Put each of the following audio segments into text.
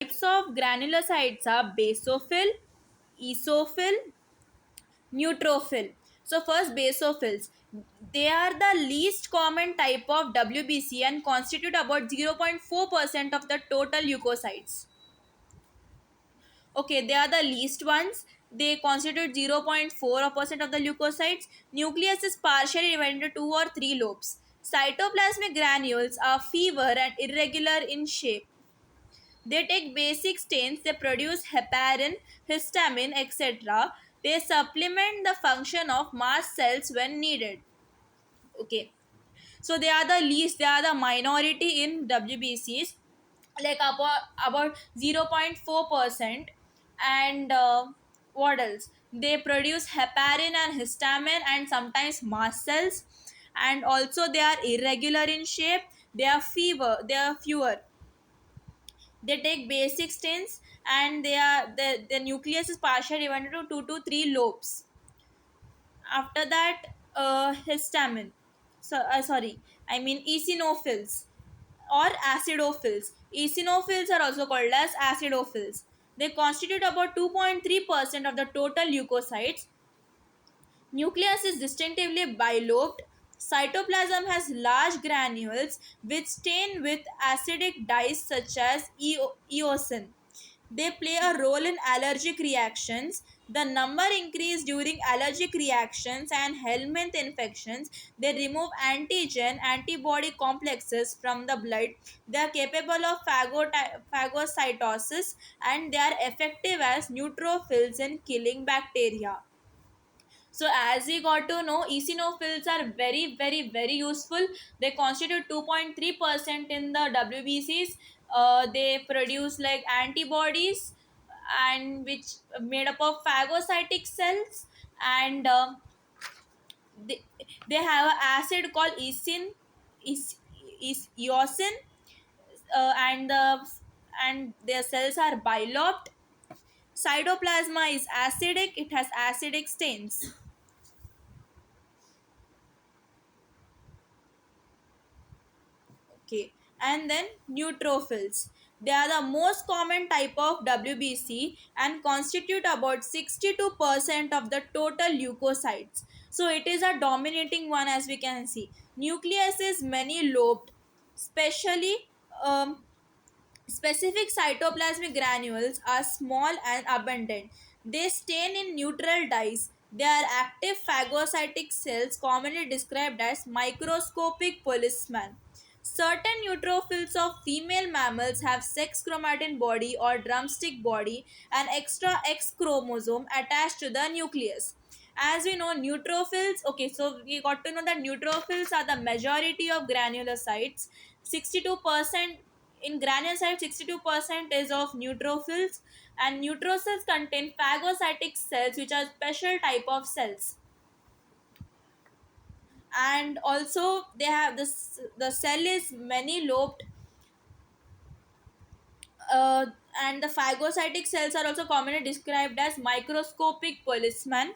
Types of granulocytes are basophil, eosiophil, neutrophil. So first basophils. They are the least common type of WBC and constitute about 0.4% of the total leukocytes. Okay, they are the least ones. They constitute 0.4% of the leukocytes. Nucleus is partially divided into two or three lobes. Cytoplasmic granules are fever and irregular in shape. They take basic stains, they produce heparin, histamine, etc. They supplement the function of mast cells when needed. Okay. So they are the least, they are the minority in WBCs, like about 0.4%. And what else? They produce heparin and histamine and sometimes mast cells. And also they are irregular in shape. They are fewer. They take basic stains, and the nucleus is partially divided into two to three lobes. After that, histamine. Sorry, I mean eosinophils or acidophils. Eosinophils are also called as acidophils. They constitute about 2.3% of the total leukocytes. Nucleus is distinctively bilobed. Cytoplasm has large granules which stain with acidic dyes such as eosin. They play a role in allergic reactions. The number increase during allergic reactions and helminth infections. They remove antigen antibody complexes from the blood. They are capable of phagocytosis, and they are effective as neutrophils in killing bacteria. So as we got to know, eosinophils are very, very, very useful. They constitute 2.3% in the WBCs. They produce like antibodies, and which made up of phagocytic cells. And they, they have an acid called eosin, and their cells are bilobed. Cytoplasma is acidic. It has acidic stains. Okay, and then neutrophils. They are the most common type of WBC and constitute about 62% of the total leukocytes. So it is a dominating one, as we can see. Nucleus is many lobed, especially um, specific cytoplasmic granules are small and abundant. They stain in neutral dyes. They are active phagocytic cells commonly described as microscopic policemen. Certain neutrophils of female mammals have sex chromatin body or drumstick body, an extra X chromosome attached to the nucleus. As we know, neutrophils, okay, so we got to know that neutrophils are the majority of granulocytes. 62% in granulocytes, 62% is of neutrophils, and neutrophils contain phagocytic cells, which are special type of cells. And also they have this, the cell is many lobed. uh, and the phagocytic cells are also commonly described as microscopic policemen.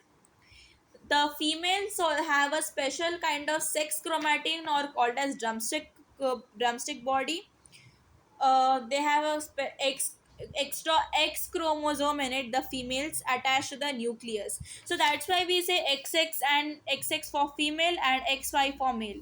The females have a special kind of sex chromatin, or called as drumstick body. They have a extra X chromosome in it, the females, attached to the nucleus. So that's why we say XX and XX for female and XY for male.